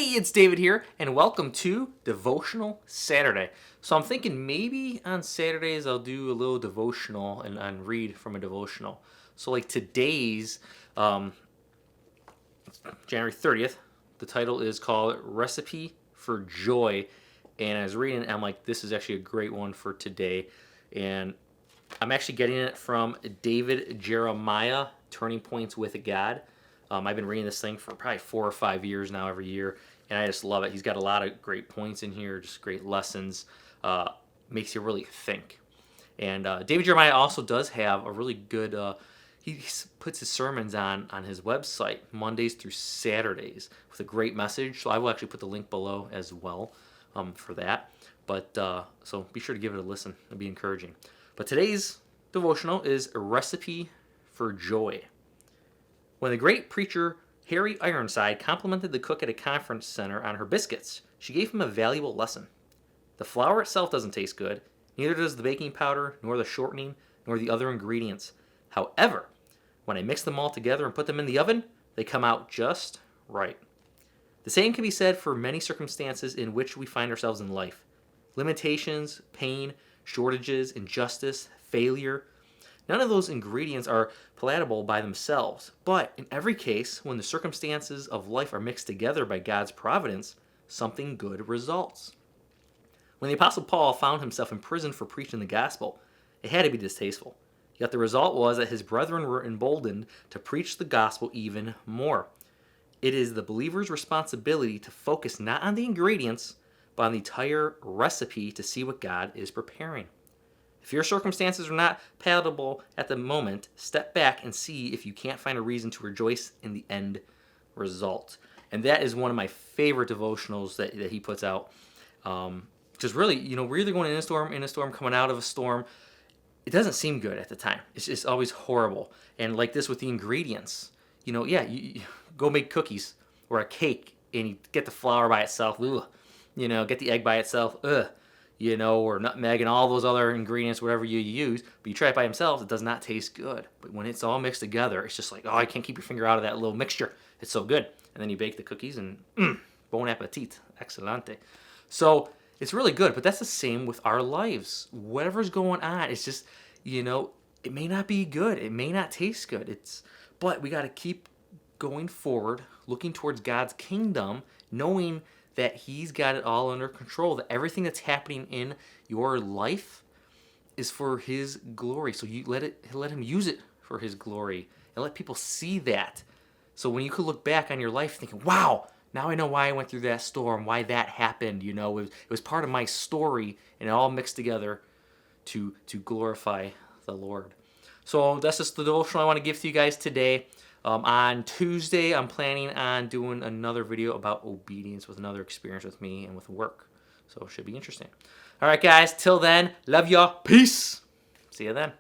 Hey, it's David here, and welcome to Devotional Saturday. So I'm thinking maybe on Saturdays I'll do a little devotional and read from a devotional. So like today's January 30th, the title is called Recipe for Joy. And I was reading it, and I'm like, this is actually a great one for today. And I'm actually getting it from David Jeremiah, Turning Points with God. I've been reading this thing for probably 4 or 5 years now, every year, and I just love it. He's got a lot of great points in here, just great lessons. Makes you really think. And David Jeremiah also does have a really good. He puts his sermons on his website Mondays through Saturdays with a great message. So I will actually put the link below as well for that. But so be sure to give it a listen. It'll be encouraging. But today's devotional is a recipe for joy. When the great preacher Harry Ironside complimented the cook at a conference center on her biscuits, she gave him a valuable lesson. The flour itself doesn't taste good, neither does the baking powder, nor the shortening, nor the other ingredients. However, when I mix them all together and put them in the oven, they come out just right. The same can be said for many circumstances in which we find ourselves in life. Limitations, pain, shortages, injustice, failure. None of those ingredients are palatable by themselves, but in every case, when the circumstances of life are mixed together by God's providence, something good results. When the Apostle Paul found himself in prison for preaching the gospel, it had to be distasteful. Yet the result was that his brethren were emboldened to preach the gospel even more. It is the believer's responsibility to focus not on the ingredients, but on the entire recipe to see what God is preparing. If your circumstances are not palatable at the moment, step back and see if you can't find a reason to rejoice in the end result. And that is one of my favorite devotionals that he puts out. Because really, we're either going in a storm, coming out of a storm. It doesn't seem good at the time. It's just always horrible. And like this with the ingredients, you go make cookies or a cake and you get the flour by itself. Ugh. Get the egg by itself. Ugh. Or nutmeg and all those other ingredients, whatever you use, but you try it by themselves, it does not taste good. But when it's all mixed together, it's just like, oh, I can't keep your finger out of that little mixture. It's so good. And then you bake the cookies and bon appetit, excelente. So it's really good, but that's the same with our lives. Whatever's going on, it's just, it may not be good. It may not taste good. But we got to keep going forward, looking towards God's kingdom, knowing that He's got it all under control, that everything that's happening in your life is for His glory. So you let Him use it for His glory and let people see that. So when you could look back on your life thinking, wow, now I know why I went through that storm, why that happened. It was part of my story, and it all mixed together to glorify the Lord. So that's just the devotional I want to give to you guys today. On Tuesday, I'm planning on doing another video about obedience with another experience with me and with work. So it should be interesting. All right, guys. Till then, love y'all. Peace. See you then.